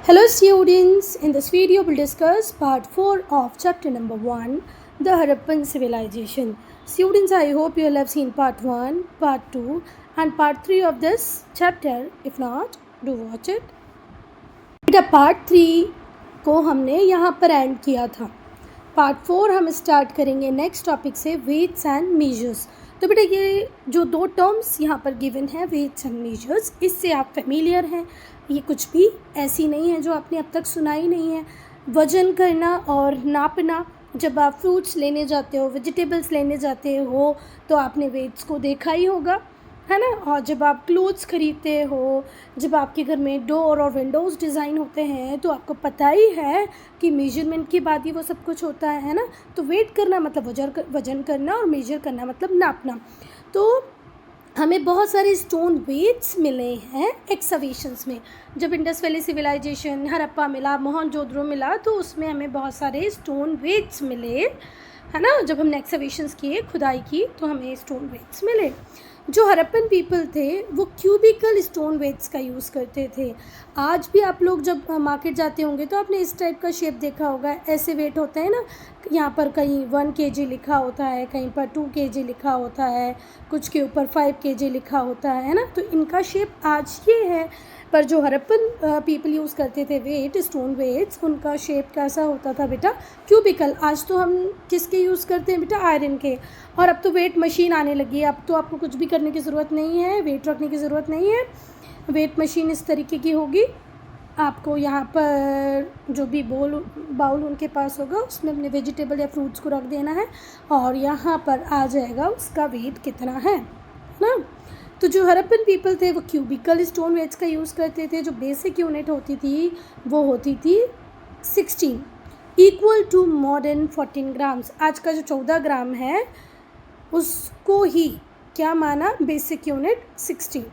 Hello students, in this video we'll discuss part 4 of chapter number 1, the Harappan civilization. Students, I hope you all have seen part 1, part 2 and part 3 of this chapter. If not, do watch it. बेटा part 3 को हमने यहाँ पर and किया था. Part 4 हम start करेंगे next topic से, वेट्स एंड मेजर्स. तो बेटा ये जो दो टर्म्स यहाँ पर गिवन है, वेट्स एंड मेजर्स, इससे आप फेमिलियर हैं. ये कुछ भी ऐसी नहीं है जो आपने अब तक सुना ही नहीं है. वजन करना और नापना, जब आप फ्रूट्स लेने जाते हो, वेजिटेबल्स लेने जाते हो, तो आपने वेट्स को देखा ही होगा, है ना. और जब आप क्लोथ्स खरीदते हो, जब आपके घर में डोर और विंडोज़ डिज़ाइन होते हैं, तो आपको पता ही है कि मेजरमेंट के बाद ही वो सब कुछ होता है ना. तो वेट करना मतलब वजन करना और मेजर करना मतलब नापना. तो हमें बहुत सारे स्टोन वेट्स मिले हैं एक्सकवेशंस में. जब इंडस वैली सिविलाइजेशन, हड़प्पा मिला, मोहनजोदड़ो मिला, तो उसमें हमें बहुत सारे स्टोन वेट्स मिले, है ना. जब हमने एक्सकवेशंस किए, खुदाई की, तो हमें स्टोन वेट्स मिले. जो हड़प्पन पीपल थे वो क्यूबिकल स्टोन वेट्स का यूज़ करते थे. आज भी आप लोग जब मार्केट जाते होंगे तो आपने इस टाइप का शेप देखा होगा. ऐसे वेट होते हैं ना, यहाँ पर कहीं 1 kg लिखा होता है, कहीं पर 2 kg लिखा होता है, कुछ के ऊपर 5 kg लिखा होता है ना. तो इनका शेप आज ये है. पर जो हड़प्पन पीपल यूज़ करते थे वेट, स्टोन वेट्स, उनका शेप कैसा होता था बेटा, क्यूबिकल. आज तो हम किसके यूज़ करते हैं बेटा, आयरन के. और अब तो वेट मशीन आने लगी है. अब तो आपको कुछ भी करने की ज़रूरत नहीं है, वेट रखने की ज़रूरत नहीं है. वेट मशीन इस तरीके की होगी, आपको यहाँ पर जो भी बाउल उनके पास होगा, उसमें अपने वेजिटेबल या फ्रूट्स को रख देना है और यहाँ पर आ जाएगा उसका वेट कितना है ना. तो जो हड़प्पन पीपल थे वो क्यूबिकल स्टोन वेट्स का यूज़ करते थे. जो बेसिक यूनिट होती थी वो होती थी 16, इक्वल टू मॉडर्न 14 ग्राम्स. आज का जो 14 ग्राम है उसको ही क्या माना, बेसिक यूनिट 16,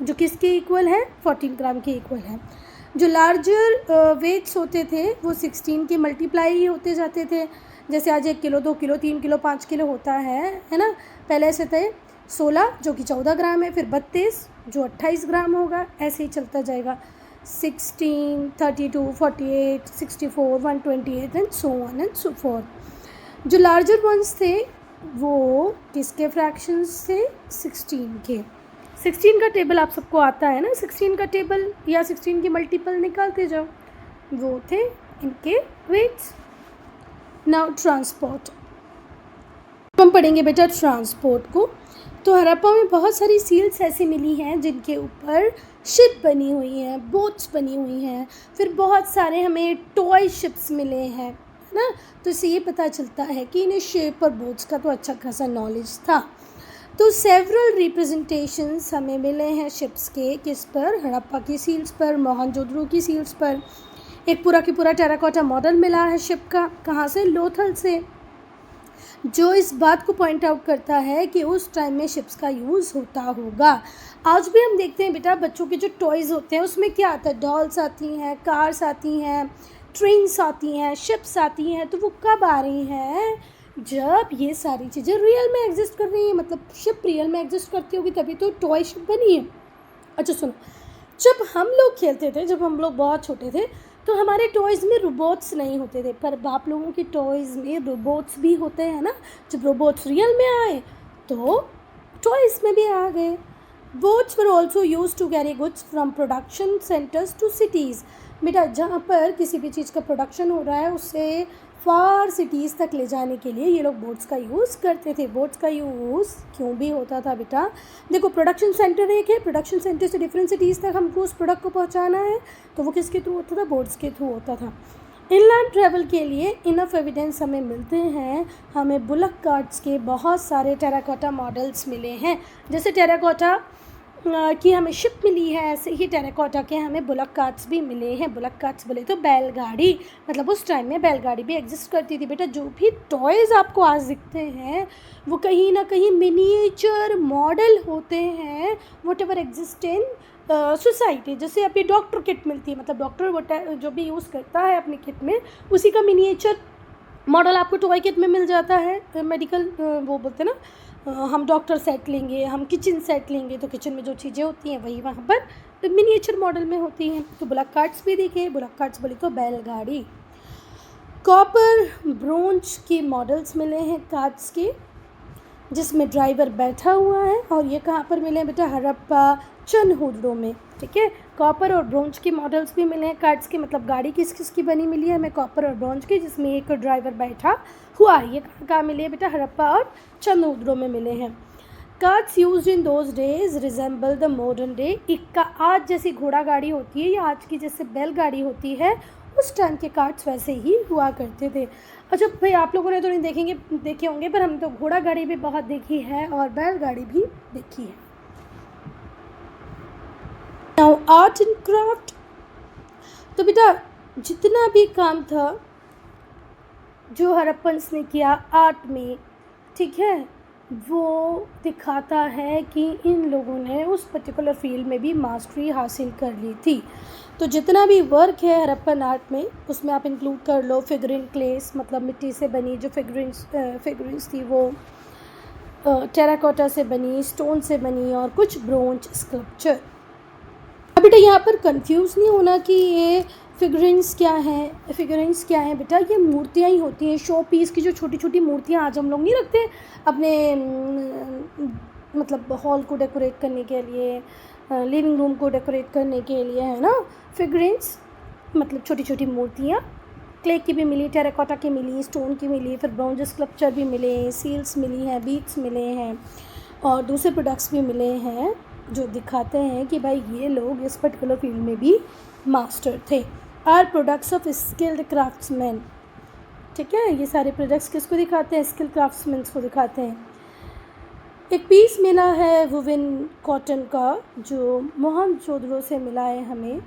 जो किसके इक्वल है, 14 ग्राम के इक्वल है. जो लार्जर वेट्स होते थे वो 16 के मल्टीप्लाई ही होते जाते थे. जैसे आज 1 किलो, 2 किलो, 3 किलो, 5 किलो होता है ना. पहले ऐसे थे 16 जो कि 14 ग्राम है, फिर 32 जो 28 ग्राम होगा. ऐसे ही चलता जाएगा. 16, 32, 48, 64, 128 and so on and so for. जो लार्जर वंस थे वो किसके फ्रैक्शंस थे, 16 के. 16 का टेबल आप सबको आता है ना. 16 का टेबल या 16 की मल्टीपल निकालते जाओ, वो थे इनके वेट्स. नाउ ट्रांसपोर्ट, हम पढ़ेंगे बेटा ट्रांसपोर्ट को. तो हड़प्पा में बहुत सारी सील्स ऐसी मिली हैं जिनके ऊपर शिप बनी हुई हैं, बोट्स बनी हुई हैं. फिर बहुत सारे हमें टॉय शिप्स मिले हैं ना. तो इससे ये पता चलता है कि इन्हें शिप और बोट्स का तो अच्छा खासा नॉलेज था. तो सेवरल रिप्रेजेंटेशंस हमें मिले हैं शिप्स के, किस पर, हड़प्पा की सील्स पर, मोहनजोदड़ो की सील्स पर. एक पूरा की पूरा टेराकोटा मॉडल मिला है शिप का. कहाँ से, लोथल से, जो इस बात को पॉइंट आउट करता है कि उस टाइम में शिप्स का यूज़ होता होगा. आज भी हम देखते हैं बेटा बच्चों के जो टॉयज़ होते हैं उसमें क्या आता है, डॉल्स आती हैं, कार्स आती हैं, ट्रेन्स आती हैं, शिप्स आती हैं. तो वो कब आ रही हैं, जब ये सारी चीज़ें रियल में एग्जिस्ट कर रही हैं. मतलब शिप रियल में एग्जिस्ट करती होगी तभी तो टॉय शिप बनी है. अच्छा सुनो, जब हम लोग खेलते थे, जब हम लोग बहुत छोटे थे, तो हमारे टॉयज़ में रोबोट्स नहीं होते थे. पर आप लोगों के टॉयज़ में रोबोट्स भी होते हैं ना. जब रोबोट्स रियल में आए तो टॉयज़ में भी आ गए. Boats were also use to carry goods from production centres to cities. बेटा जहाँ पर किसी भी चीज़ का प्रोडक्शन हो रहा है उससे फार सिटीज़ तक ले जाने के लिए ये लोग बोट्स का यूज़ करते थे. बोट्स का यूज़ क्यों भी होता था बेटा, देखो प्रोडक्शन सेंटर एक है, प्रोडक्शन सेंटर से डिफरेंट सिटीज़ तक हमको उस प्रोडक्ट को पहुंचाना है, तो वो किसके थ्रू होता था, बोट्स के थ्रू होता था. इनलैंड ट्रैवल के लिए इनफ एविडेंस हमें मिलते हैं. हमें बुलक कार्ट्स के बहुत सारे टेराकोटा मॉडल्स मिले हैं. जैसे टेराकोटा की हमें शिप मिली है, ऐसे ही टेराकोटा के हमें बुलक कार्ट्स भी मिले हैं. बुलक कार्ट्स बोले तो बैलगाड़ी, मतलब उस टाइम में बैलगाड़ी भी एग्जिस्ट करती थी. बेटा जो भी टॉयज़ आपको आज दिखते हैं वो कहीं ना कहीं मिनिएचर मॉडल होते हैं, what ever exist in society. जैसे अभी डॉक्टर किट मिलती है, मतलब डॉक्टर जो भी यूज़ करता है अपनी किट में, उसी का मिनिएचर मॉडल आपको टॉय किट में मिल जाता है. मेडिकल वो बोलते हैं ना, हम डॉक्टर सेट लेंगे, हम किचन सेट लेंगे, तो किचन में जो चीज़ें होती हैं वही वहाँ पर मिनिएचर मॉडल में होती हैं। तो बुलक कार्ट्स भी देखे, बुलक कार्ट्स बोली तो बैलगाड़ी। कॉपर ब्रोंज के मॉडल्स मिले हैं कार्ट्स के, जिसमें ड्राइवर बैठा हुआ है, और ये कहाँ पर मिले हैं बेटा, हड़प्पा चनहुद्रो में। ठीक है, कॉपर और ब्रोंज के मॉडल्स भी मिले हैं कार्ट्स के, मतलब गाड़ी किस किस की बनी मिली है हमें, कॉपर और ब्रोंज की, जिसमें एक ड्राइवर बैठा हुआ है। ये कहाँ मिले हैं बेटा, हड़प्पा और चनहुद्रो में मिले हैं। Carts used in those days resemble the modern day. इक्का आज जैसी घोड़ा गाड़ी होती है या आज की जैसे बैलगाड़ी होती है, उस टाइम के कार्ट्स वैसे ही हुआ करते थे। अच्छा भाई, आप लोगों ने तो नहीं देखे होंगे, पर हमने तो घोड़ा गाड़ी भी बहुत देखी है और बैलगाड़ी भी देखी है। Now art and craft. तो बेटा जितना भी काम था जो हड़प्पन्स ने किया आर्ट में, ठीक है, वो दिखाता है कि इन लोगों ने उस पर्टिकुलर फील्ड में भी मास्टरी हासिल कर ली थी। तो जितना भी वर्क है हड़प्पन आर्ट में, उसमें आप इंक्लूड कर लो फिगरिन क्लेस, मतलब मिट्टी से बनी जो फिगरिन्स थी वो टेराकोटा से बनी, स्टोन से बनी, और कुछ ब्रोंज स्कल्पचर। अब बेटा यहाँ पर कंफ्यूज नहीं होना कि ये फिगरिन्स क्या हैं बेटा, ये मूर्तियाँ ही होती हैं, शो पीस की जो छोटी छोटी मूर्तियाँ आज हम लोग नहीं रखते अपने मतलब हॉल को डेकोरेट करने के लिए, लिविंग रूम को डेकोरेट करने के लिए, है ना। फिगरिन्स मतलब छोटी छोटी मूर्तियाँ, क्ले की भी मिली, टेराकोटा की मिली, स्टोन की मिली, फिर ब्रोंज स्कल्पचर भी मिले, सील्स मिली हैं, बीड्स मिले हैं, और दूसरे प्रोडक्ट्स भी मिले हैं जो दिखाते हैं कि भाई ये लोग इस पर्टिकुलर फील्ड में भी मास्टर थे। Are products of skilled craftsman. ठीक है, ये सारे प्रोडक्ट्स किसको दिखाते हैं, स्किल्ड क्राफ्ट्समैन को दिखाते हैं। एक पीस मिला है वुवन कॉटन का जो मोहनजोदड़ो से मिला है हमें,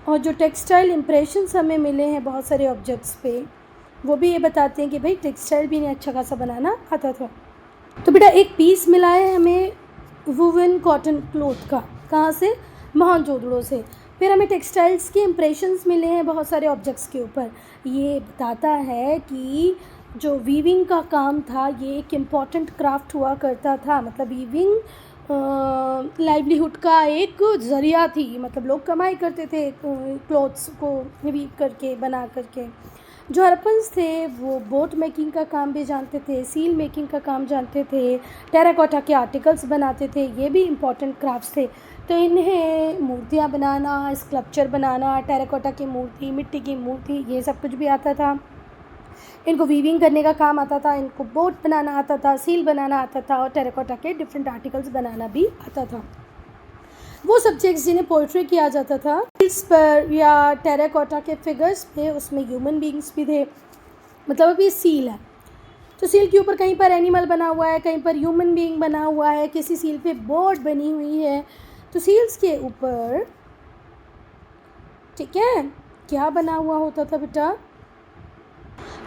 और जो टेक्सटाइल इम्प्रेशंस हमें मिले हैं बहुत सारे ऑब्जेक्ट्स पे, वो भी ये बताते हैं कि भाई टेक्सटाइल भी इन्हें अच्छा खासा बनाना आता था। तो बेटा एक पीस मिला है हमें वुवन कॉटन क्लोथ का, कहाँ से, मोहनजोदड़ो से। फिर हमें टेक्सटाइल्स के इम्प्रेशंस मिले हैं बहुत सारे ऑब्जेक्ट्स के ऊपर। ये बताता है कि जो वीविंग का काम था ये एक इम्पॉर्टेंट क्राफ्ट हुआ करता था, मतलब वीविंग लाइवलीहुड का एक ज़रिया थी, मतलब लोग कमाई करते थे क्लॉथ्स को वीव करके, बना करके। जो हड़प्पन्स थे वो बोट मेकिंग का काम भी जानते थे, सील मेकिंग का काम जानते थे, टेराकोटा के आर्टिकल्स बनाते थे, ये भी इम्पॉर्टेंट क्राफ्ट्स थे। तो इन्हें मूर्तियाँ बनाना, स्कल्पचर बनाना, टेराकोटा की मूर्ति, मिट्टी की मूर्ति, ये सब कुछ भी आता था। इनको वीविंग करने का काम आता था, इनको बोट बनाना आता था, सील बनाना आता था, और टेराकोटा के डिफरेंट आर्टिकल्स बनाना भी आता था। वो सब्जेक्ट्स जिन्हें पोइट्री किया जाता था सील्स पर या टेराकोटा के फिगर्स पे, उसमें ह्यूमन बीइंग्स भी थे। मतलब अब ये सील है तो सील के ऊपर कहीं पर एनिमल बना हुआ है, कहीं पर ह्यूमन बीइंग बना हुआ है, किसी सील पे बोट बनी हुई है। तो सील्स के ऊपर, ठीक है, क्या बना हुआ होता था बेटा,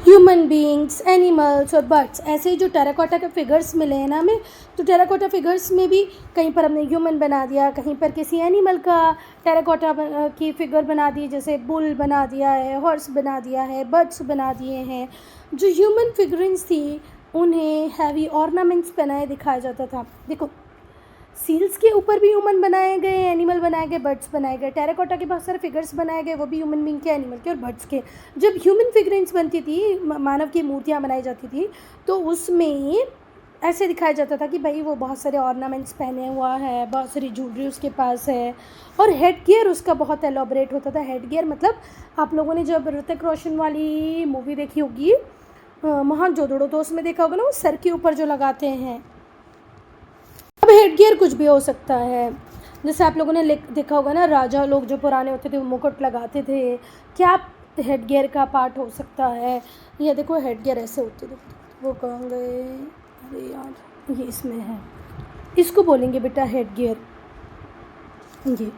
ह्यूमन बीइंग्स, एनिमल्स और बर्ड्स। ऐसे ही जो टेराकोटा के फिगर्स मिले हैं ना हमें, तो टेराकोटा फिगर्स में भी कहीं पर हमने ह्यूमन बना दिया, कहीं पर किसी एनिमल का टेराकोटा की फिगर बना दी, जैसे बुल बना दिया है, हॉर्स बना दिया है, बर्ड्स बना दिए हैं। जो ह्यूमन फिगरिन्स थी उन्हें हैवी ऑर्नामेंट्स पहनाए दिखाया जाता था। देखो सील्स के ऊपर भी ह्यूमन बनाए गए, एनिमल बनाए गए, बर्ड्स बनाए गए, टेराकोटा के बहुत सारे फिगर्स बनाए गए, वो भी ह्यूमन बीइंग के, एनिमल के और बर्ड्स के। जब ह्यूमन फिगरेंस बनती थी, मानव की मूर्तियाँ बनाई जाती थी, तो उसमें ऐसे दिखाया जाता था कि भाई वो बहुत सारे ऑर्नामेंट्स पहने हुआ है, बहुत सारी ज्वेलरी उसके पास है, और हेड गियर उसका बहुत एलोबरेट होता था। हेड गियर मतलब आप लोगों ने जब ऋतिक रोशन वाली मूवी देखी होगी मोहनजोदड़ो, तो उसमें देखा होगा ना वो सर के ऊपर जो लगाते हैं। अब हेड गियर कुछ भी हो सकता है, जैसे आप लोगों ने देखा होगा ना राजा लोग जो पुराने होते थे वो मुकुट लगाते थे, क्या हेड गियर का पार्ट हो सकता है। ये देखो हेड गियर ऐसे होते थे, वो कहाँ गए, अरे यार ये इसमें है, इसको बोलेंगे बेटा हेड गियर। ये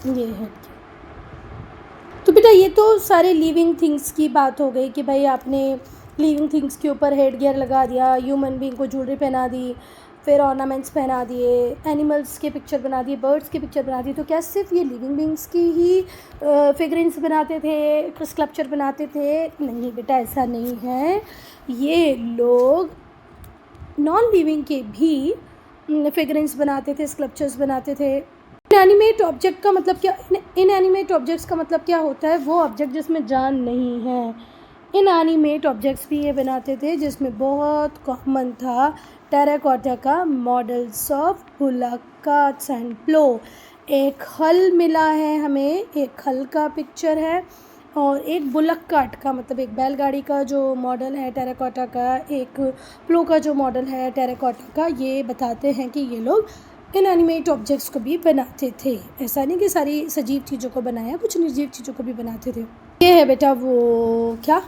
हेड गियर। तो बेटा ये तो सारे लिविंग थिंग्स की बात हो गई कि भाई आपने लिविंग थिंग्स के ऊपर हेड गियर लगा दिया, ह्यूमन बीइंग को ज्वेलरी पहना दी, फिर ऑर्नामेंट्स पहना दिए, एनिमल्स के पिक्चर बना दिए, बर्ड्स की पिक्चर बना दी। तो क्या सिर्फ ये लिविंग बीइंग्स की ही फिगरेंस बनाते थे, स्कल्पचर बनाते थे? नहीं बेटा, ऐसा नहीं है। ये लोग नॉन लिविंग के भी फिगरेंस बनाते थे, स्कल्पचर्स बनाते थे। इनएनिमेट ऑब्जेक्ट का मतलब क्या, इनएनिमेट ऑब्जेक्ट्स का मतलब क्या होता है? वो ऑब्जेक्ट जिसमें जान नहीं है। इनएनिमेट ऑब्जेक्ट्स भी ये बनाते थे, जिसमें बहुत कॉमन था टेराकोटा का models of bullock carts and plough. एक हल मिला है हमें, एक हल का पिक्चर है, और एक बुलक कार्ट का मतलब एक बैलगाड़ी का जो मॉडल है टेराकोटा का, एक प्लो का जो मॉडल है टेराकोटा का। ये बताते हैं कि ये लोग इनएनिमेट ऑब्जेक्ट्स को भी बनाते थे। ऐसा नहीं कि सारी सजीव चीज़ों को बनाया, कुछ निर्जीव चीज़ों को भी बनाते थे। ये है बेटा वो क्या,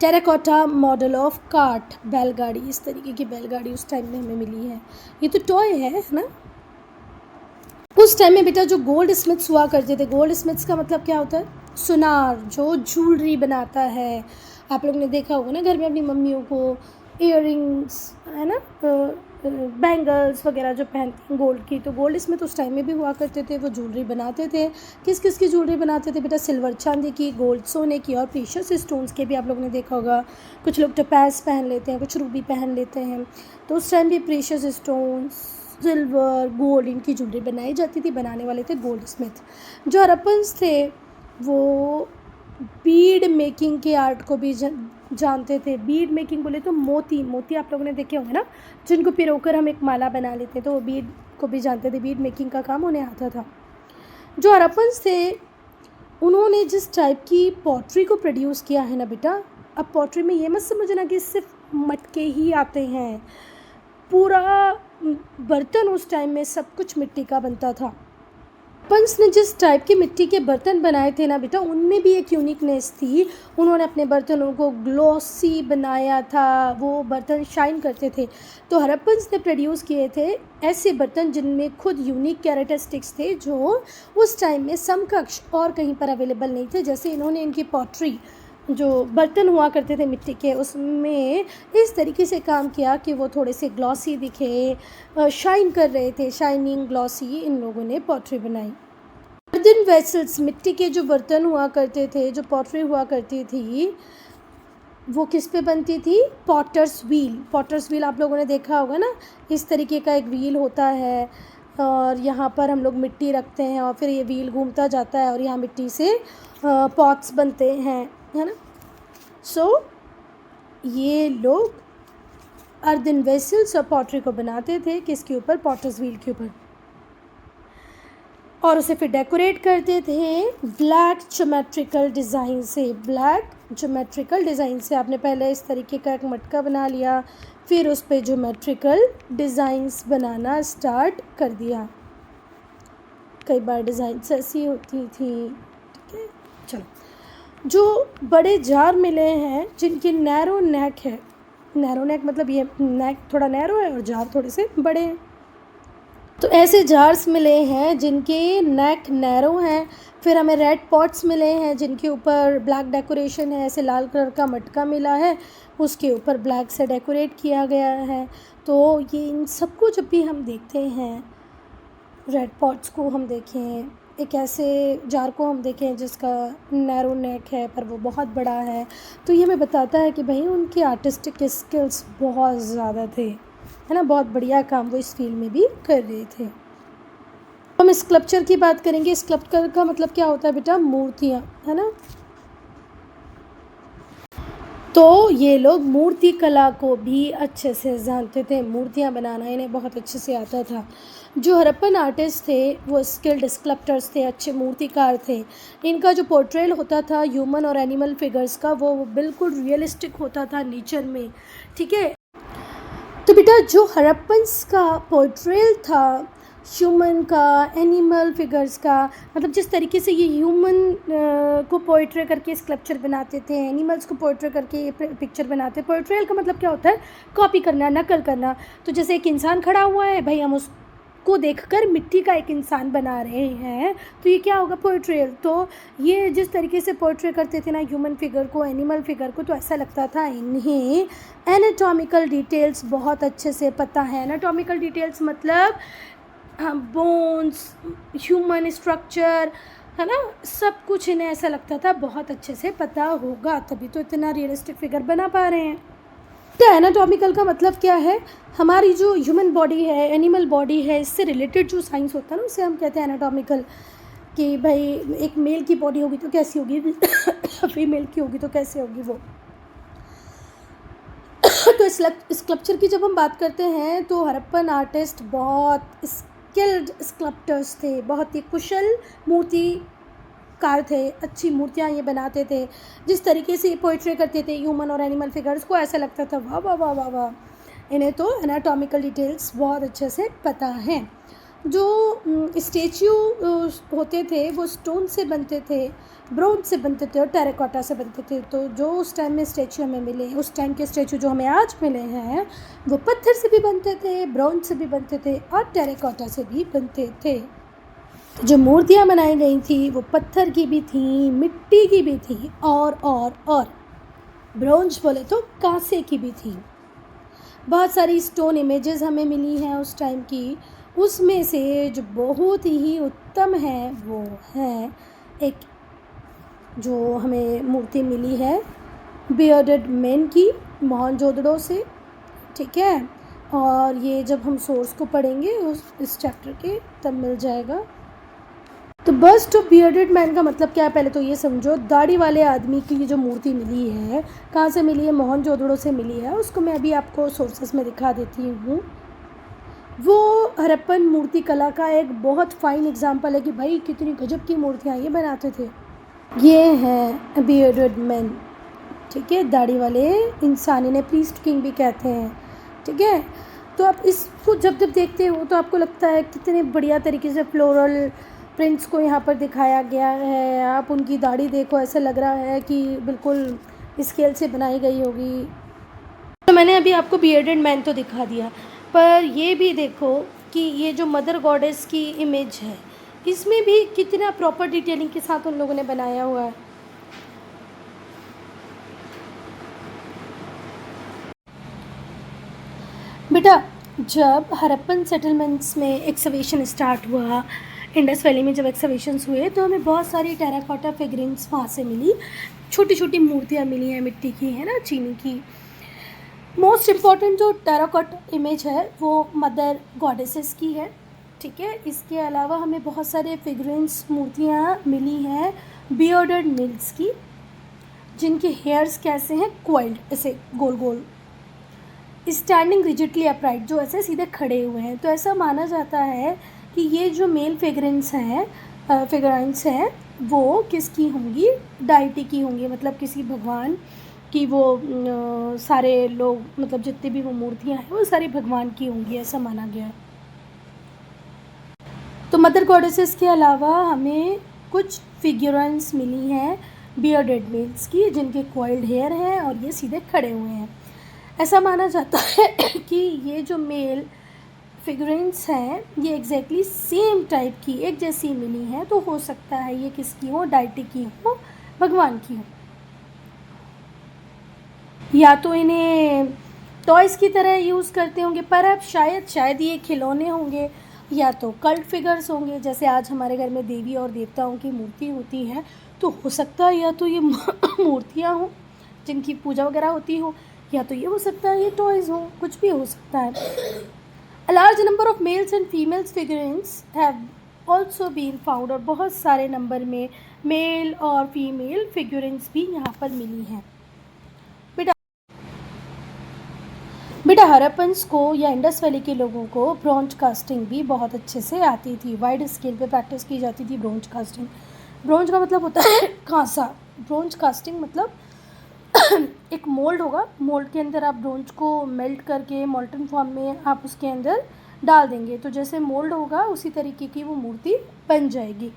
टेराकोटा मॉडल ऑफ कार्ट, बैलगाड़ी। इस तरीके की बैलगाड़ी उस टाइम में हमें मिली है। ये तो टॉय है ना। उस टाइम में बेटा जो गोल्ड स्मिथ्स हुआ करते थे, गोल्ड स्मिथ्स का मतलब क्या होता है? सुनार, जो ज्वेलरी बनाता है। आप लोग ने देखा होगा ना घर में अपनी मम्मियों को इयररिंग्स, है ना, बैंगल्स वगैरह जो पहनती हैं गोल्ड की, तो गोल्ड स्मिथ उस टाइम में भी हुआ करते थे, वो ज्वेलरी बनाते थे। किस किस की ज्वेलरी बनाते थे बेटा? सिल्वर चांदी की, गोल्ड सोने की, और प्रीशियस स्टोन्स के भी आप लोगों ने देखा होगा। कुछ लोग टोपैज पहन लेते हैं, कुछ रूबी पहन लेते हैं। तो उस टाइम भी प्रीशियस स्टोन्स, सिल्वर, गोल्ड, इनकी ज्वेलरी बनाई जाती थी। बनाने वाले थे गोल्ड स्मिथ। जो हड़प्पन्स थे वो बीड मेकिंग के आर्ट को भी जानते थे। बीड मेकिंग बोले तो मोती, मोती आप लोगों ने देखे होंगे ना, जिनको पिरोकर हम एक माला बना लेते, तो वो बीड को भी जानते थे। बीड मेकिंग का काम उन्हें आता था। जो हड़प्पन्स थे उन्होंने जिस टाइप की पॉटरी को प्रोड्यूस किया है ना बेटा, अब पॉटरी में ये मत समझना कि सिर्फ मटके ही आते हैं। पूरा बर्तन उस टाइम में सब कुछ मिट्टी का बनता था। पंस ने जिस टाइप के मिट्टी के बर्तन बनाए थे ना बेटा, उनमें भी एक यूनिकनेस थी। उन्होंने अपने बर्तनों को ग्लॉसी बनाया था, वो बर्तन शाइन करते थे। तो हड़प्पन्स ने प्रोड्यूस किए थे ऐसे बर्तन जिनमें खुद यूनिक कैरेक्टरिस्टिक्स थे, जो उस टाइम में समकक्ष और कहीं पर अवेलेबल नहीं थे। जैसे इन्होंने इनकी पॉटरी, जो बर्तन हुआ करते थे मिट्टी के, उसमें इस तरीके से काम किया कि वो थोड़े से ग्लॉसी दिखे, शाइन कर रहे थे। शाइनिंग ग्लॉसी इन लोगों ने पॉटरी बनाई। अर्दन वेसल्स, मिट्टी के जो बर्तन हुआ करते थे, जो पॉटरी हुआ करती थी, वो किस पे बनती थी? Potter's wheel. पॉटर्स व्हील आप लोगों ने देखा होगा ना, इस तरीके का एक व्हील होता है, और यहाँ पर हम लोग मिट्टी रखते हैं और फिर ये व्हील घूमता जाता है और यहाँ मिट्टी से पॉट्स बनते हैं, है ना। सो ये लोग अर्दन वेसल्स और पॉटरी को बनाते थे, किसके ऊपर? पॉटर्स व्हील के ऊपर, और उसे फिर डेकोरेट करते थे ब्लैक ज्योमेट्रिकल डिज़ाइन से। ब्लैक ज्योमेट्रिकल डिज़ाइन से आपने पहले इस तरीके का एक मटका बना लिया, फिर उस पर ज्योमेट्रिकल डिज़ाइंस बनाना स्टार्ट कर दिया। कई बार डिज़ाइंस ऐसी होती थी, ठीक है। चलो, जो बड़े जार मिले हैं जिनकी नैरो नेक है, नैरो नेक मतलब ये नेक थोड़ा नैरो है और जार थोड़े से बड़े हैं, तो ऐसे जार्स मिले हैं जिनके नेक नैरो हैं। फिर हमें रेड पॉट्स मिले हैं जिनके ऊपर ब्लैक डेकोरेशन है। ऐसे लाल कलर का मटका मिला है, उसके ऊपर ब्लैक से डेकोरेट किया गया है। तो ये इन सबको जब भी हम देखते हैं, रेड पॉट्स को हम देखें, एक ऐसे जार को हम देखें जिसका नैरो नेक है पर वो बहुत बड़ा है, तो ये हमें बताता है कि भाई उनके आर्टिस्टिक स्किल्स बहुत ज़्यादा थे, है ना। बहुत बढ़िया काम वो इस फील्ड में भी कर रहे थे। हम स्कल्पचर की बात करेंगे। स्कल्पचर का मतलब क्या होता है बेटा? मूर्तियाँ, है ना। तो ये लोग मूर्ति कला को भी अच्छे से जानते थे, मूर्तियाँ बनाना इन्हें बहुत अच्छे से आता था। जो हड़प्पन आर्टिस्ट थे वो स्किल्ड स्कल्पटर्स थे, अच्छे मूर्तिकार थे। इनका जो पोर्ट्रेल होता था ह्यूमन और एनिमल फिगर्स का, वो बिल्कुल रियलिस्टिक होता था नेचर में, ठीक है। तो बेटा जो हड़प्पन्स का पोर्ट्रेल था ह्यूमन का, एनिमल फिगर्स का, मतलब जिस तरीके से ये ह्यूमन को पोर्ट्रे करके स्कल्पचर बनाते थे, एनिमल्स को पोर्ट्रे करके ये पिक्चर बनाते। पोर्ट्रेल का मतलब क्या होता है? कॉपी करना, नकल करना। तो जैसे एक इंसान खड़ा हुआ है, भाई हम उसको देखकर मिट्टी का एक इंसान बना रहे हैं, तो ये क्या होगा? पोर्ट्रेल। तो ये जिस तरीके से पोर्ट्रे करते थे ना ह्यूमन फिगर को, एनिमल फिगर को, तो ऐसा लगता था इन्हें एनाटॉमिकल डिटेल्स बहुत अच्छे से पता है। एनाटॉमिकल डिटेल्स मतलब बोन्स, ह्यूमन स्ट्रक्चर, है ना, सब कुछ इन्हें ऐसा लगता था बहुत अच्छे से पता होगा, तभी तो इतना रियलिस्टिक फिगर बना पा रहे हैं। तो एनाटॉमिकल का मतलब क्या है, हमारी जो ह्यूमन बॉडी है, एनिमल बॉडी है, इससे रिलेटेड जो साइंस होता है ना उसे हम कहते हैं एनाटॉमिकल। कि भाई एक मेल की बॉडी होगी तो कैसी होगी, फीमेल की होगी तो कैसे होगी वो। तो स्कल्पचर की जब हम बात करते हैं तो हड़प्पन आर्टिस्ट बहुत स्किल्ड स्कल्प्टर्स थे, बहुत ही कुशल मूर्तिकार थे, अच्छी मूर्तियाँ ये बनाते थे। जिस तरीके से ये पोइट्री करते थे ह्यूमन और एनिमल फिगर्स को, ऐसा लगता था वाह वाह वाह वाह वाह, इन्हें तो एनाटॉमिकल डिटेल्स बहुत अच्छे से पता हैं। जो स्टेच्यू होते थे वो स्टोन से बनते थे, ब्रोंज से बनते थे और टेराकोटा से बनते थे। तो जो उस टाइम में स्टेच्यू हमें मिले, उस टाइम के स्टेच्यू जो हमें आज मिले हैं वो पत्थर से भी बनते थे, ब्रोंज से भी बनते थे और टेराकोटा से भी बनते थे। तो जो मूर्तियाँ बनाई गई थी वो पत्थर की भी थी, मिट्टी की भी थी और ब्रोंज बोले तो कांसे की भी थी। बहुत सारी स्टोन इमेजेस हमें मिली हैं उस टाइम की, उसमें से जो बहुत ही उत्तम है वो है एक जो हमें मूर्ति मिली है बियर्डेड मैन की, मोहनजोदड़ो से, ठीक है। और ये जब हम सोर्स को पढ़ेंगे इस चैप्टर के तब मिल जाएगा। तो बस्ट ऑफ बियर्डेड मैन का मतलब क्या है, पहले तो ये समझो। दाढ़ी वाले आदमी की जो मूर्ति मिली है, कहाँ से मिली है, मोहनजोदड़ो से मिली है। उसको मैं अभी आपको सोर्सेस में दिखा देती हूँ। वो हड़प्पन मूर्ति कला का एक बहुत फाइन एग्जाम्पल है कि भाई कितनी गजब की मूर्तियाँ ये बनाते थे। ये हैं बियर्डेड मैन, ठीक है, दाढ़ी वाले इंसान, इन्हें प्रीस्ट किंग भी कहते हैं, ठीक है। तो आप इसको जब जब देखते हो तो आपको लगता है कितने बढ़िया तरीके से फ्लोरल प्रिंट्स को यहाँ पर दिखाया गया है। आप उनकी दाढ़ी देखो, ऐसा लग रहा है कि बिल्कुल स्केल से बनाई गई होगी। तो मैंने अभी आपको बियर्डेड मैन तो दिखा दिया, पर ये भी देखो कि ये जो मदर गॉडेस की इमेज है, इसमें भी कितना प्रॉपर डिटेलिंग के साथ उन लोगों ने बनाया हुआ है। बेटा जब हड़प्पन सेटलमेंट्स में एक्सकवेशन स्टार्ट हुआ, इंडस वैली में जब एक्सकवेशंस हुए तो हमें बहुत सारी टेराकोटा फिगरिंग्स वहाँ से मिली, छोटी छोटी मूर्तियाँ मिली हैं मिट्टी की, है ना, चीनी की। मोस्ट इम्पॉर्टेंट जो टेराकोटा इमेज है वो मदर गॉडेसेस की है, ठीक है। इसके अलावा हमें बहुत सारे फिगरिंग्स मूर्तियाँ मिली हैं बियर्डेड मेल्स की, जिनके हेयर्स कैसे हैं, क्वाइल्ड, ऐसे गोल गोल, स्टैंडिंग रिजिडली अपराइट, जो ऐसे सीधे खड़े हुए हैं। तो ऐसा माना जाता है कि ये जो मेल फिगरेंस हैं वो किसकी होंगी, डाइटी की होंगी, मतलब किसी भगवान की। वो सारे लोग, मतलब जितने भी वो मूर्तियाँ हैं वो सारी भगवान की होंगी, ऐसा माना गया है। तो मदर गॉडेसेस के अलावा हमें कुछ फिगरेंस मिली हैं बियर्डेड मेल्स की, जिनके कॉइल्ड हेयर हैं और ये सीधे खड़े हुए हैं। ऐसा माना जाता है कि ये जो मेल फिगरेंस हैं ये एग्जैक्टली सेम टाइप की, एक जैसी मिली हैं। तो हो सकता है ये किसकी हो, डाइटी की हो, भगवान की हो, या तो इन्हें टॉयज़ की तरह यूज़ करते होंगे, पर अब शायद ये खिलौने होंगे, या तो कल्ट फिगर्स होंगे। जैसे आज हमारे घर में देवी और देवताओं की मूर्ति होती है, तो हो सकता है या तो ये मूर्तियाँ हों जिनकी पूजा वगैरह होती हो, या तो ये हो सकता है ये टॉयज़ हो, कुछ भी हो सकता है। A large number of males and females figurines have also been found, और बहुत सारे नंबर में मेल और फीमेल फिगरेंस भी यहाँ पर मिली हैं। बेटा हड़प्पन्स को या इंडस वैली के लोगों को ब्रोंज कास्टिंग भी बहुत अच्छे से आती थी, वाइड स्केल पे प्रैक्टिस की जाती थी ब्रोंज कास्टिंग। ब्रोंज का मतलब होता है कांसा, ब्रोंज कास्टिंग मतलब एक मोल्ड होगा, मोल्ड के अंदर आप ब्रोंज को मेल्ट करके मॉल्टन फॉर्म में आप उसके अंदर डाल देंगे, तो जैसे मोल्ड होगा उसी तरीके की वो मूर्ति बन जाएगी।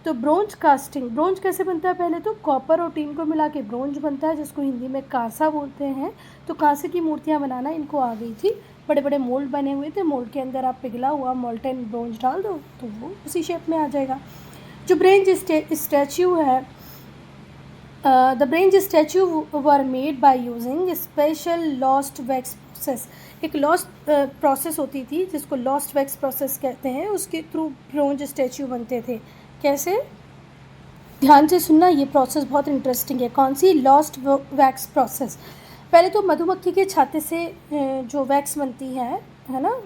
तो ब्रोंज कास्टिंग, ब्रोंज कैसे बनता है, पहले तो कॉपर और टीन को मिला के ब्रोंज बनता है, जिसको हिंदी में कांसा बोलते हैं। तो कांसे की मूर्तियाँ बनाना इनको आ गई थी, बड़े बड़े मोल्ड बने हुए थे, मोल्ड के अंदर आप पिघला हुआ मॉल्टन ब्रोंज डाल दो तो वो उसी शेप में आ जाएगा। जो ब्रोंज स्टैचू है, the bronze statue were made by using special lost wax process. एक लॉस्ट प्रोसेस होती थी जिसको लॉस्ट वैक्स प्रोसेस कहते हैं, उसके थ्रू ब्रोंज स्टैचू बनते थे। कैसे, ध्यान से सुनना, ये प्रोसेस बहुत इंटरेस्टिंग है। कौन सी, लॉस्ट वैक्स प्रोसेस। पहले तो मधुमक्खी के छाते से जो वैक्स बनती है ना,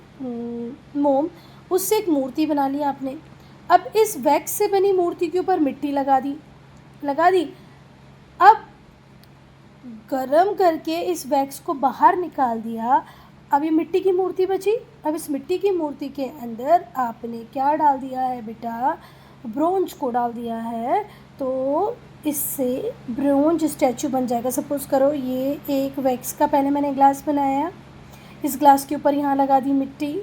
मोम, उससे एक मूर्ति बना ली आपने। अब इस वैक्स से बनी मूर्ति के ऊपर मिट्टी लगा दी। अब गरम करके इस वैक्स को बाहर निकाल दिया। अब ये मिट्टी की मूर्ति बची। अब इस मिट्टी की मूर्ति के अंदर आपने क्या डाल दिया है बेटा, ब्रोंज को डाल दिया है। तो इससे ब्रोंज स्टैचू बन जाएगा। सपोज़ करो ये एक वैक्स का पहले मैंने ग्लास बनाया, इस ग्लास के ऊपर यहाँ लगा दी मिट्टी।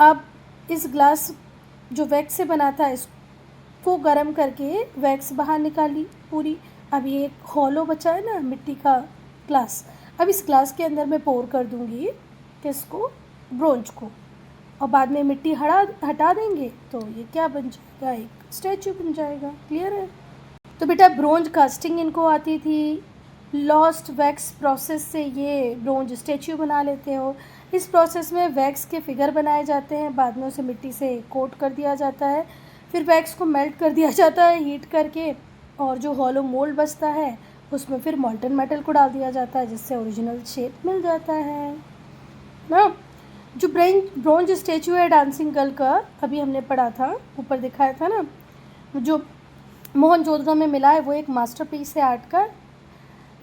अब इस ग्लास जो वैक्स से बना था इसको गरम करके वैक्स बाहर निकाली पूरी। अब ये एक हॉलो बचा है ना मिट्टी का ग्लास, अब इस ग्लास के अंदर मैं पोर कर दूँगी किसको, ब्रोंज को, और बाद में मिट्टी हटा देंगे तो ये क्या बन जाएगा, एक स्टैचू बन जाएगा। क्लियर है? तो बेटा ब्रोंज कास्टिंग इनको आती थी, लॉस्ट वैक्स प्रोसेस से ये ब्रोंज स्टैचू बना लेते हो। इस प्रोसेस में वैक्स के फिगर बनाए जाते हैं, बाद में उसे मिट्टी से कोट कर दिया जाता है, फिर वैक्स को मेल्ट कर दिया जाता है हीट करके, और जो हॉलो मोल्ड बचता है उसमें फिर मॉल्टन मेटल को डाल दिया जाता है, जिससे ओरिजिनल शेप मिल जाता है ना। जो ब्रोंज स्टैचू है डांसिंग गर्ल का, अभी हमने पढ़ा था, ऊपर दिखाया था ना, जो मोहनजोदड़ो में मिला है, वो एक मास्टरपीस है आर्ट का।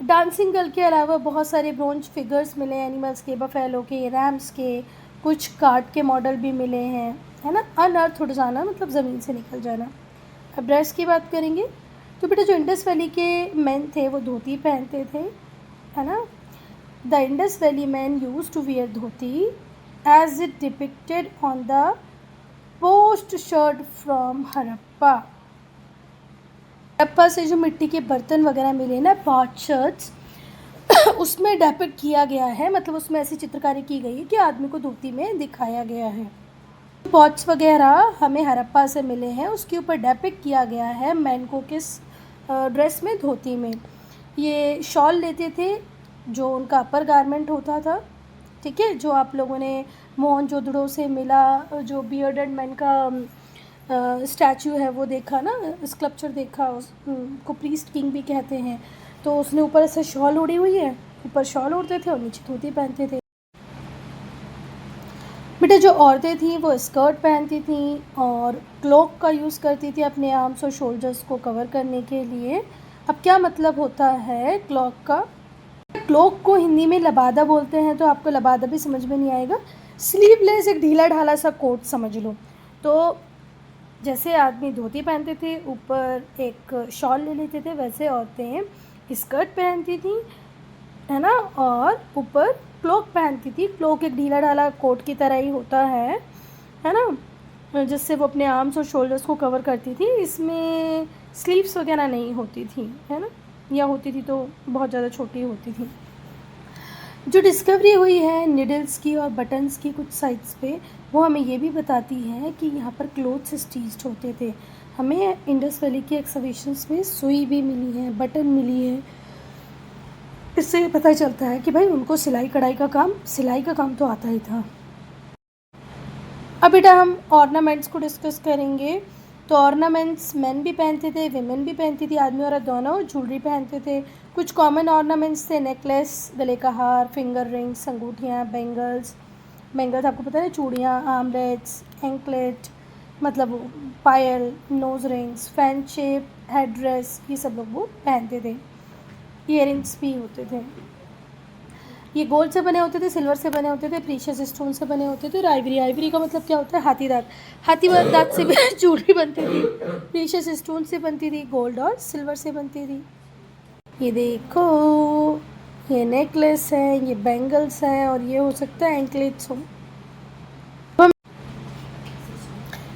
डांसिंग गर्ल के अलावा बहुत सारे ब्रोंज फिगर्स मिले, एनिमल्स के, बफेलो के, रैम्स के, कुछ कार्ड के मॉडल भी मिले हैं, है ना। अनअर्थ उड़ जाना मतलब ज़मीन से निकल जाना। अब ड्रेस की बात करेंगे तो बेटा जो इंडस वैली के मैन थे वो धोती पहनते थे, है ना। The Indus valley man use to wear dhoti as it depicted on the post shirt from Harappa. Harappa से जो मिट्टी के बर्तन वगैरह मिले ना, पॉट शर्ट्स, उसमें डिपिक्ट किया गया है, मतलब उसमें ऐसी चित्रकारी की गई है कि आदमी को धोती में दिखाया गया है। पॉट्स वगैरह हमें हड़प्पा से मिले हैं, उसके ऊपर डिपिक्ट किया गया है मैन को किस ड्रेस में, धोती में। ये शॉल लेते थे जो उनका अपर गारमेंट होता था, ठीक है। जो आप लोगों ने मोहनजोदड़ो से मिला जो बियर्डेड मैन का स्टैचू है वो देखा ना, स्कल्पचर देखा, उसको प्रीस्ट किंग भी कहते हैं। तो उसने ऊपर से शॉल ओढ़ी हुई है, ऊपर शॉल ओढ़ते थे और नीचे धोती पहनते थे। बेटा जो औरतें थीं वो स्कर्ट पहनती थीं और क्लोक का यूज़ करती थी अपने आर्म्स और शोल्डर्स को कवर करने के लिए। अब क्या मतलब होता है क्लोक का? क्लोक को हिंदी में लबादा बोलते हैं, तो आपको लबादा भी समझ में नहीं आएगा। स्लीवलेस एक ढीला ढाला सा कोट समझ लो। तो जैसे आदमी धोती पहनते थे, ऊपर एक शॉल ले लेते थे, वैसे औरतें स्कर्ट पहनती थी, है ना, और ऊपर क्लोक पहनती थी। क्लोक एक ढीला ढाला कोट की तरह ही होता है ना, जिससे वो अपने आर्म्स और शोल्डर्स को कवर करती थी। इसमें स्लीव्स वगैरह नहीं होती थी, है ना, या होती थी तो बहुत ज़्यादा छोटी होती थी। जो डिस्कवरी हुई है निडल्स की और बटन्स की कुछ साइड्स पे, वो हमें ये भी बताती है कि यहाँ पर क्लोथ्स स्टिच्ड होते थे। हमें इंडस वैली के एक्सकवेशंस में सुई भी मिली है, बटन मिली है। इससे पता चलता है कि भाई उनको सिलाई का काम तो आता ही था। अब बेटा हम ऑर्नामेंट्स को डिस्कस करेंगे। तो ऑर्नामेंट्स मेन भी पहनते थे, विमेन भी पहनती थी, आदमी औरत दोनों ज्वेलरी पहनते थे। कुछ कॉमन ऑर्नामेंट्स थे, नेकलेस, गले का हार, फिंगर रिंग्स, अंगूठियाँ, बैंगल्स आपको पता है, चूड़ियाँ, आर्मलेट्स, एंकलेट मतलब पायल, nose rings, fan shape head dress, ये सब लोग वो पहनते थे। ईयरिंग्स भी होते थे। ये गोल्ड से बने होते थे, सिल्वर से बने होते थे, प्रीशियस स्टोन से बने होते थे, और आइवरी का मतलब क्या होता है, हाथी दांत से भी ज्वेलरी बनती थी, प्रीशियस स्टोन से बनती थी, गोल्ड और सिल्वर से बनती थी। ये देखो, ये नेकलेस है, ये बैंगल्स है, और ये हो सकता है एंकलेट्स हो।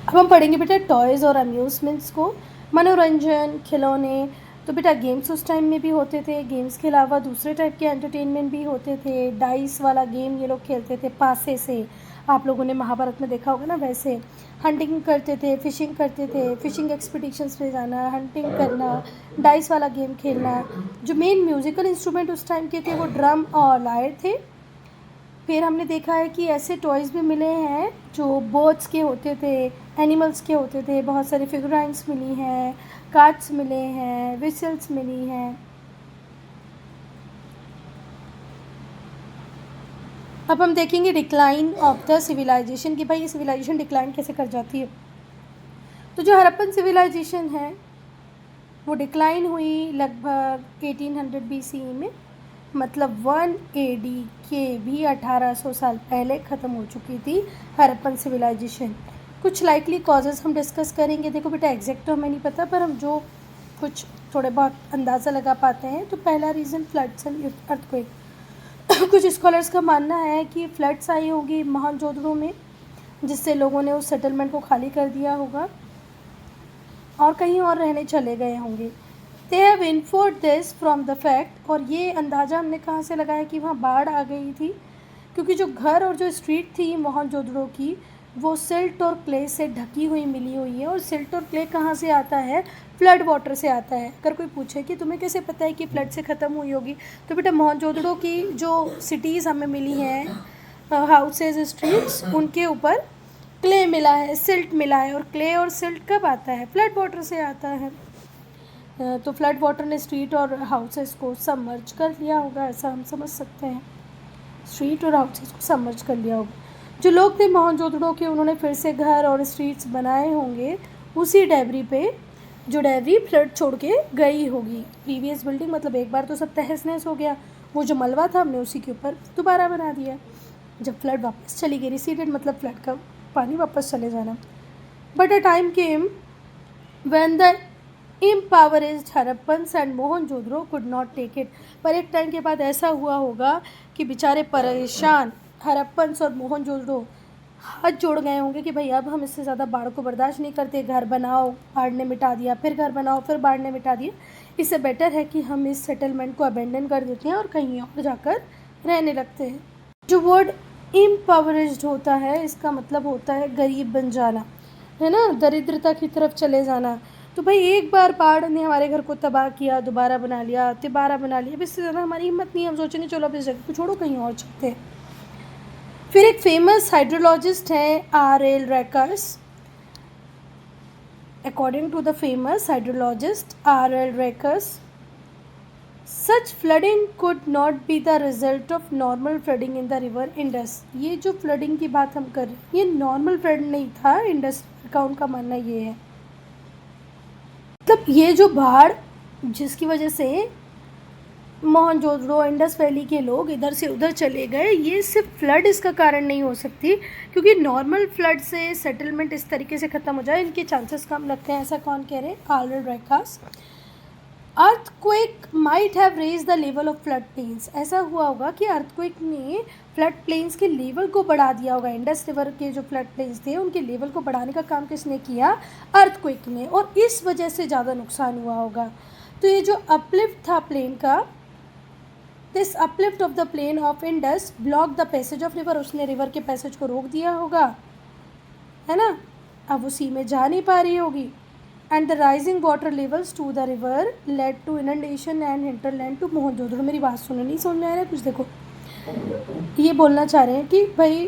अब हम पढ़ेंगे बेटा टॉयज़ और अम्यूज़मेंट्स को। मनोरंजन, खिलौने। तो बेटा गेम्स उस टाइम में भी होते थे। गेम्स के अलावा दूसरे टाइप के एंटरटेनमेंट भी होते थे। डाइस वाला गेम ये लोग खेलते थे पासे से, आप लोगों ने महाभारत में देखा होगा ना। वैसे हंटिंग करते थे, फिशिंग करते थे, फिशिंग एक्सपीडिशंस पे जाना, हंटिंग करना, डाइस वाला गेम खेलना। जो मेन म्यूज़िकल इंस्ट्रूमेंट उस टाइम के थे वो ड्रम और लायर थे। फिर हमने देखा है कि ऐसे टॉयज़ भी मिले हैं जो बर्ड्स के होते थे, एनिमल्स के होते थे। बहुत सारी फिगराइंस मिली हैं, कार्ड्स मिले हैं, विसल्स मिली हैं। अब हम देखेंगे डिक्लाइन ऑफ द सिविलाइजेशन कि भाई ये सिविलाइजेशन डिक्लाइन कैसे कर जाती है। तो जो हड़प्पन सिविलाइजेशन है वो डिक्लाइन हुई लगभग 1800 BCE में, मतलब 1 AD के भी 1800 साल पहले ख़त्म हो चुकी थी हड़प्पन सिविलाइजेशन। कुछ लाइकली कॉजेज़ हम डिस्कस करेंगे। देखो बेटा एग्जैक्ट तो हमें नहीं पता, पर हम जो कुछ थोड़े बहुत अंदाज़ा लगा पाते हैं। तो पहला रीज़न फ्लड्स एंड अर्थक्वेक। कुछ स्कॉलर्स का मानना है कि फ्लड्स आई होगी मोहनजोदड़ो में, जिससे लोगों ने उस सेटलमेंट को खाली कर दिया होगा और कहीं और रहने चले गए होंगे। They have inferred this from the fact, और ये अंदाज़ा हमने कहाँ से लगाया कि वहाँ बाढ़ आ गई थी, क्योंकि जो घर और जो स्ट्रीट थी मोहनजोदड़ो की वो सिल्ट और क्ले से ढकी हुई मिली हुई है। और सिल्ट और क्ले कहाँ से आता है? फ्लड वाटर से आता है। अगर कोई पूछे कि तुम्हें कैसे पता है कि फ्लड से ख़त्म हुई होगी, तो बेटा मोहनजोदड़ो की जो सिटीज़ हमें मिली हैं, हाउसेज, स्ट्रीट्स, उनके ऊपर क्ले मिला है, सिल्ट मिला है। और क्ले और सिल्ट कब आता है? फ्लड वाटर से आता है। तो फ्लड वाटर ने स्ट्रीट और हाउसेस को सबमर्ज कर लिया होगा, ऐसा हम समझ सकते हैं। स्ट्रीट और हाउसेस को सबमर्ज कर लिया होगा। जो लोग थे मोहनजोदड़ो के, उन्होंने फिर से घर और स्ट्रीट्स बनाए होंगे उसी डेबरी पे, जो डेबरी फ्लड छोड़ के गई होगी। प्रीवियस बिल्डिंग मतलब एक बार तो सब तहस नहस हो गया, वो जो मलबा था हमने उसी के ऊपर दोबारा बना दिया। जब फ्लड वापस चली गई, रिसीडेड मतलब फ्लड का पानी वापस चले जाना। But a time came when the impoverished Harappans and Mohenjodaro could not take it. पर एक टाइम के बाद ऐसा हुआ होगा कि बेचारे परेशान हड़प्पन्स और मोहनजोदड़ो हाथ जोड़ गए होंगे कि भाई अब हम इससे ज़्यादा बाढ़ को बर्दाश्त नहीं करते। घर बनाओ, बाढ़ ने मिटा दिया, फिर घर बनाओ, फिर बाढ़ ने मिटा दिया। इससे बेटर है कि हम इस सेटलमेंट को अबेंडन कर देते हैं और कहीं और जाकर रहने लगते हैं। जो वर्ड इम्पावरिज्ड होता है, इसका मतलब होता है गरीब बन जाना, है ना, दरिद्रता की तरफ चले जाना। तो भाई एक बार बाढ़ ने हमारे घर को तबाह किया, दोबारा बना लिया, तिबारा बना लिया, अब इससे ज़्यादा हमारी हिम्मत नहीं, हम सोचेंगे चलो अब इस जगह को छोड़ो, कहीं और चलते हैं। फिर एक फेमस हाइड्रोलॉजिस्ट हैं R.L. Raikes. According to the famous hydrologist R.L. Raikes, such flooding could not be the result of normal flooding in the river Indus. ये जो फ्लडिंग की बात हम कर रहे हैं, ये नॉर्मल फ्लड नहीं था इंडस का, उनका मानना ये है। मतलब ये जो बाढ़ जिसकी वजह से मोहनजोदड़ो, इंडस वैली के लोग इधर से उधर चले गए, ये सिर्फ फ्लड इसका कारण नहीं हो सकती, क्योंकि नॉर्मल फ्लड से सेटलमेंट इस तरीके से ख़त्म हो जाए, इनके चांसेस कम लगते हैं। ऐसा कौन कह रहे हैं? R.L. Raikes. Earthquake might have raise the level of flood plains. ऐसा हुआ होगा कि अर्थक्वेक ने फ्लड प्लेन्स के लेवल को बढ़ा दिया होगा। इंडस रिवर के जो फ्लड प्लेन्स थे उनके लेवल को बढ़ाने का काम किसने किया? अर्थक्वेक ने, और इस वजह से ज़्यादा नुकसान हुआ होगा। तो ये जो अपलिफ्ट था प्लेन का, this uplift of the plain of Indus block the passage of river, उसने रिवर के पैसेज को रोक दिया होगा, है ना। अब वो सी में जा नहीं पा रही होगी। And the rising water levels to the river led to inundation and hinterland to Mohenjodaro. मेरी बात सुनो, नहीं समझ में आ रहा है कुछ? देखो ये बोलना चाह रहे हैं कि भाई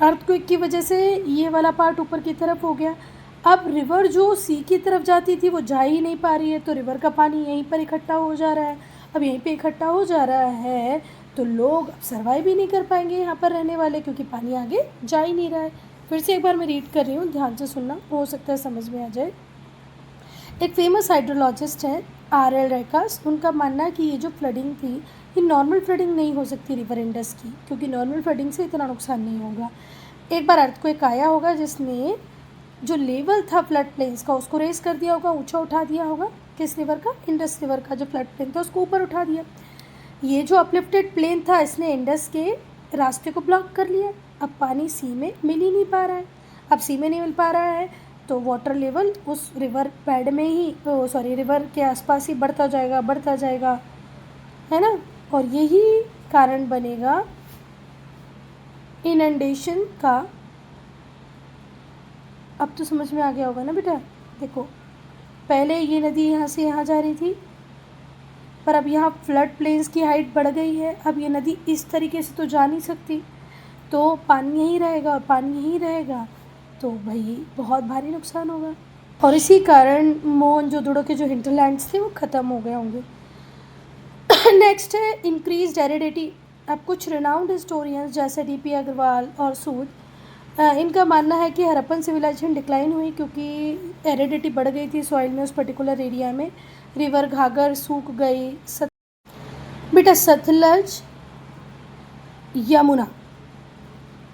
अर्थक्वेक की वजह से ये वाला पार्ट ऊपर की तरफ हो गया। अब रिवर जो सी की तरफ जाती थी वो जा ही नहीं पा रही है, तो रिवर का पानी यहीं पर इकट्ठा हो जा रहा है। अब यहीं पे इकट्ठा हो जा रहा है तो लोग अब सर्वाइव भी नहीं कर पाएंगे यहाँ पर रहने वाले, क्योंकि पानी आगे जा ही नहीं रहा है। फिर से एक बार मैं रीड कर रही हूँ, ध्यान से सुनना, हो सकता है समझ में आ जाए। एक फेमस हाइड्रोलॉजिस्ट हैं R.L. रैकर्स। उनका मानना है कि ये जो फ्लडिंग थी ये नॉर्मल फ्लडिंग नहीं हो सकती रिवर इंडस की, क्योंकि नॉर्मल फ्लडिंग से इतना नुकसान नहीं होगा। एक बार अर्थक्वेक आया होगा जिसने जो लेवल था फ्लड प्लेन्स का उसको रेस कर दिया होगा, ऊंचा उठा दिया होगा। किस रिवर का? इंडस रिवर का जो फ्लड प्लेन था उसको ऊपर उठा दिया। ये जो अपलिफ्टेड प्लेन था इसने इंडस के रास्ते को ब्लॉक कर लिया। अब पानी सी में मिल ही नहीं पा रहा है। अब सी में नहीं मिल पा रहा है तो वाटर लेवल उस रिवर बेड में ही, रिवर के आसपास ही बढ़ता जाएगा, है ना। और यही कारण बनेगा इनंडेशन का। अब तो समझ में आ गया होगा ना बेटा। देखो पहले ये नदी यहाँ से यहाँ जा रही थी, पर अब यहाँ फ्लड प्लेन्स की हाइट बढ़ गई है। अब ये नदी इस तरीके से तो जा नहीं सकती, तो पानी यहीं रहेगा, और पानी यहीं रहेगा तो भाई बहुत भारी नुकसान होगा। और इसी कारण मोहनजोदड़ो के जो हिंटरलैंड्स थे वो ख़त्म हो गए होंगे। नेक्स्ट है इंक्रीज्ड एरिडिटी। अब कुछ रिनाउंड हिस्टोरियंस जैसे डीपी अग्रवाल और सूद, इनका मानना है कि हड़प्पन सिविलाइजेशन डिक्लाइन हुई क्योंकि एरिडिटी बढ़ गई थी सॉइल में उस पर्टिकुलर एरिया में। रिवर घाघर सूख गई। बेटा Sutlej Yamuna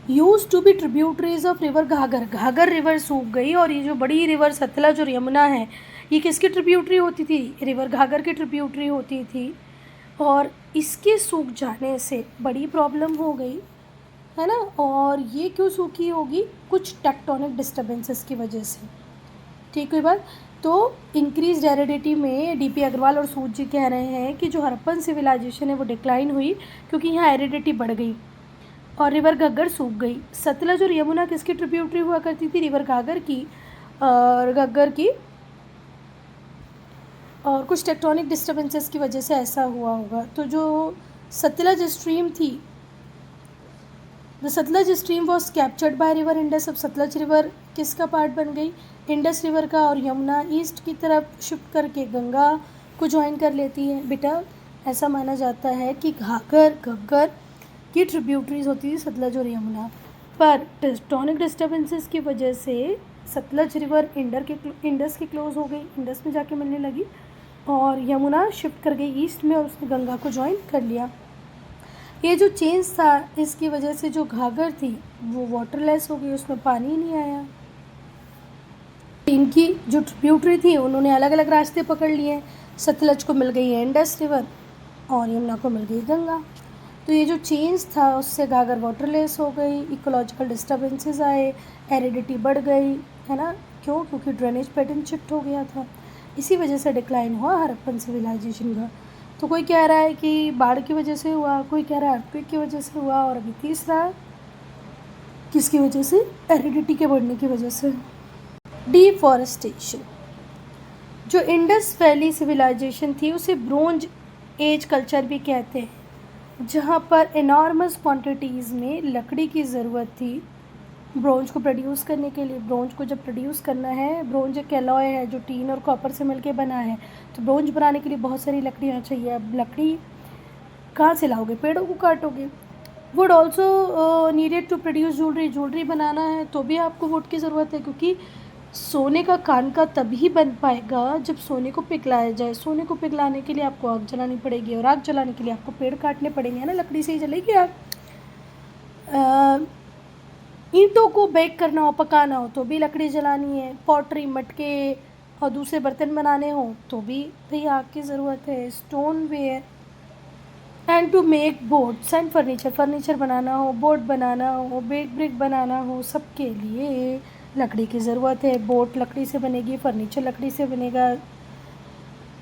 use to be tributaries of river Ghaggar, Ghaggar river सूख गई और ये जो बड़ी रिवर सतलज और यमुना है ये किसकी ट्रिब्यूटरी होती थी? रिवर घाघर की ट्रिब्यूटरी होती थी। और इसके सूख जाने से बड़ी प्रॉब्लम हो गई है ना। और ये क्यों सूखी होगी? कुछ टेक्टोनिक डिस्टर्बेंसेस की वजह से। ठीक हुई बात। तो इंक्रीज एरिडिटी में डीपी अग्रवाल और सूद जी कह रहे हैं कि जो हड़प्पन सिविलाइजेशन है वो डिक्लाइन हुई क्योंकि यहाँ एरिडिटी बढ़ गई और रिवर घग्गर सूख गई। सतलज और यमुना किसकी ट्रिब्यूटरी हुआ करती थी? रिवर घाघर की और घग्गर की। और कुछ टेक्टोनिक डिस्टर्बेंसेस की वजह से ऐसा हुआ होगा। तो जो सतलज स्ट्रीम थी, the Sutlej stream was captured by river Indus. अब सतलज रिवर किसका पार्ट बन गई? इंडस रिवर का। और यमुना ईस्ट की तरफ शिफ्ट करके गंगा को ज्वाइन कर लेती है। बेटा ऐसा माना जाता है कि घाघर घग्गर की ट्रिब्यूटरीज होती थी सतलज और यमुना, पर टेक्टोनिक डिस्टर्बेंसेस की वजह से सतलज रिवर इंडस के क्लोज हो गई, इंडस में जाके मिलने लगी और यमुना शिफ्ट कर गई ईस्ट में और उसने गंगा को ज्वाइन कर लिया। ये जो चेंज था इसकी वजह से जो घाघर थी वो वाटरलेस हो गई, उसमें पानी नहीं आया। इनकी जो ट्रिब्यूटरी थी उन्होंने अलग अलग रास्ते पकड़ लिए। सतलज को मिल गई इंडस रिवर और यमुना को मिल गई गंगा। तो ये जो चेंज था उससे घाघर वाटरलेस हो गई, इकोलॉजिकल डिस्टर्बेंसेस आए, एरिडिटी बढ़ गई, है ना। क्यों? क्योंकि ड्रेनेज पैटर्न शिफ्ट हो गया था। इसी वजह से डिक्लाइन हुआ हड़प्पन सिविलाइजेशन का। तो कोई कह रहा है कि बाढ़ की वजह से हुआ, कोई कह रहा है अर्थक्वेक की वजह से हुआ और अभी तीसरा किसकी वजह से? एरिडिटी के बढ़ने की वजह से। डिफॉरेस्टेशन। जो इंडस वैली सिविलाइजेशन थी उसे ब्रोंज एज कल्चर भी कहते हैं, जहाँ पर एनॉर्मस क्वांटिटीज़ में लकड़ी की ज़रूरत थी ब्रोंज को प्रोड्यूस करने के लिए। ब्रोंज को जब प्रोड्यूस करना है, ब्रोंज एक एलॉय है जो टीन और कॉपर से मिलके बना है, तो ब्रोंज बनाने के लिए बहुत सारी लकड़ियाँ चाहिए। अब लकड़ी कहाँ से लाओगे? पेड़ों को काटोगे। Wood also needed to produce jewellery, jewellery बनाना है तो भी आपको वुड की ज़रूरत है, क्योंकि सोने का कानका तभी बन पाएगा जब सोने को पिघलाया जाए। सोने को पिघलाने के लिए आपको आग जलानी पड़ेगी और आग जलाने के लिए आपको पेड़ काटने पड़ेंगे, है ना। लकड़ी से ही जलेगी आग। ईंटों को बेक करना हो, पकाना हो तो भी लकड़ी जलानी है। पॉटरी, मटके और दूसरे बर्तन बनाने हो तो भी भाई आग की ज़रूरत है। Stoneware and to make boards and furniture, furniture बनाना हो, बोर्ड बनाना हो, बेक ब्रिक बनाना हो, सबके लिए लकड़ी की ज़रूरत है। बोट लकड़ी से बनेगी, फर्नीचर लकड़ी से बनेगा,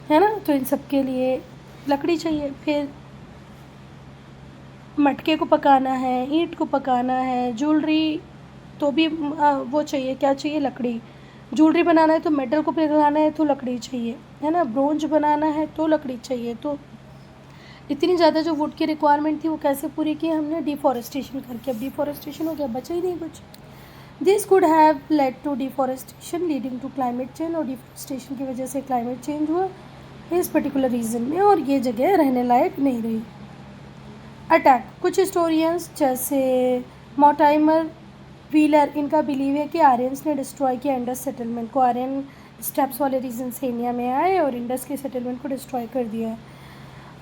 है ना। तो इन सब के लिए लकड़ी चाहिए। फिर मटके को पकाना है, ईंट को पकाना है, ज्वेलरी तो भी वो चाहिए, क्या चाहिए? लकड़ी। ज्वेलरी बनाना है तो मेटल को पिघलाना है तो लकड़ी चाहिए, है ना। ब्रोंज बनाना है तो लकड़ी चाहिए। तो इतनी ज़्यादा जो वुड की रिक्वायरमेंट थी वो कैसे पूरी की हमने? डिफॉरेस्टेशन करके। अब डिफॉरेस्टेशन हो गया, बचा ही नहीं कुछ। This could have led to deforestation leading to climate change, और डिफॉरेस्टेशन की वजह से क्लाइमेट चेंज हुआ इस पर्टिकुलर रीजन में और ये जगह रहने लायक नहीं रही। अटैक। कुछ हिस्टोरियंस जैसे मॉर्टाइमर व्हीलर, इनका बिलीव है कि आर्यंस ने डिस्ट्रॉय किया इंडस सेटलमेंट को। आर्यन स्टेप्स वाले रीजन से इंडिया में आए और इंडस के सेटलमेंट को डिस्ट्रॉय कर दिया।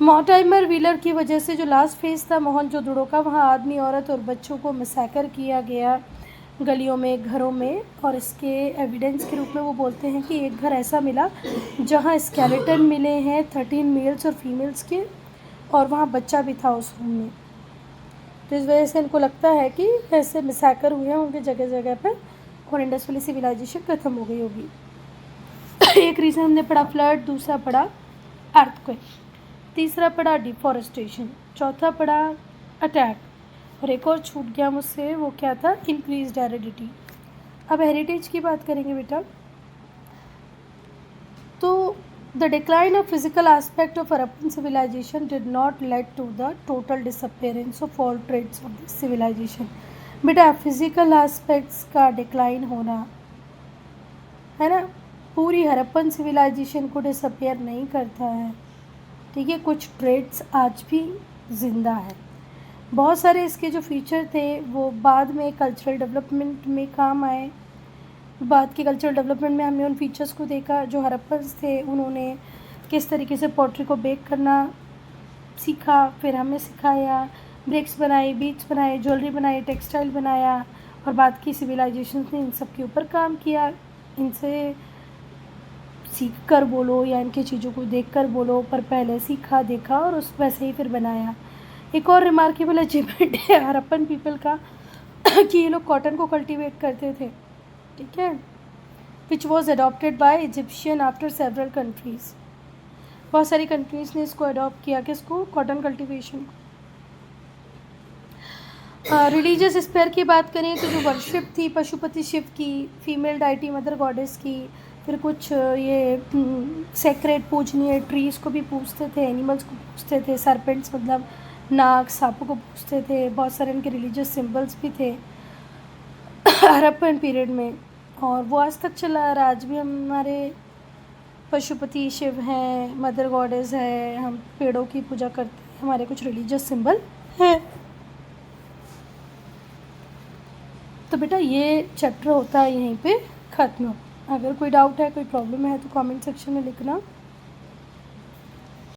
मॉर्टाइमर व्हीलर की वजह से जो लास्ट फेज था मोहनजोदड़ो का, वहाँ आदमी, औरत और बच्चों को मैसेकर किया गया गलियों में, घरों में। और इसके एविडेंस के रूप में वो बोलते हैं कि एक घर ऐसा मिला जहाँ स्केलेटन मिले हैं 13 मेल्स और फीमेल्स के, और वहाँ बच्चा भी था उस रूम में। तो इस वजह से इनको लगता है कि ऐसे मैसेकर हुए होंगे जगह जगह पर और इंडस वैली सिविलाइजेशन खत्म हो गई होगी। एक रीज़न हमने पढ़ा फ्लड, दूसरा पढ़ा अर्थक्वेक, तीसरा पढ़ा डिफॉरेस्टेशन, चौथा पढ़ा अटैक, और एक और छूट गया मुझसे, वो क्या था? Increased aridity. अब हेरिटेज की बात करेंगे बेटा। तो the decline of physical aspect of Harappan civilisation did not led to the total disappearance of all trades of this civilisation. बेटा फिजिकल एस्पेक्ट्स का डिक्लाइन होना, है ना, पूरी हड़प्पन सिविलाइजेशन को डिसअपियर नहीं करता है। ठीक है, कुछ ट्रेड्स आज भी ज़िंदा है। बहुत सारे इसके जो फीचर थे वो बाद में कल्चरल डेवलपमेंट में काम आए। बाद के कल्चरल डेवलपमेंट में हमने उन फीचर्स को देखा जो हड़प्पन्स थे, उन्होंने किस तरीके से पोट्री को बेक करना सीखा, फिर हमें सिखाया, ब्रिक्स बनाई, बीड्स बनाए, ज्वेलरी बनाई, टेक्सटाइल बनाया, और बाद की सिविलाइजेशन ने इन सब के ऊपर काम किया। इनसे सीख कर बोलो या इनकी चीज़ों को देख कर बोलो, पर पहले सीखा, देखा और उस वैसे ही फिर बनाया। एक और रिमार्केबल अचीवमेंट है हड़प्पन पीपल का कि ये लोग कॉटन को कल्टीवेट करते थे, ठीक है, which was adopted by Egyptian after several countries. बहुत सारी कंट्रीज़ ने इसको अडॉप्ट किया, किसको, कॉटन कल्टीवेशन। रिलीजियस स्पेयर की बात करें तो जो वर्शिप थी पशुपति शिव की, फीमेल डाइटी मदर गॉडेस की, फिर कुछ ये सेक्रेट पूजनीय ट्रीज़ को भी पूजते थे, एनिमल्स को पूजते थे, सरपेंट्स मतलब नाग, सांपों को पूजते थे। बहुत सारे इनके रिलीजियस सिंबल्स भी थे हड़प्पन पीरियड में, और वो आज तक चला आ रहा। आज भी हमारे पशुपति शिव हैं, मदर गॉडेस है, हम पेड़ों की पूजा करते हैं, हमारे कुछ रिलीजियस सिंबल हैं। तो बेटा ये चैप्टर होता है यहीं पे ख़त्म। अगर कोई डाउट है, कोई प्रॉब्लम है तो कमेंट सेक्शन में लिखना।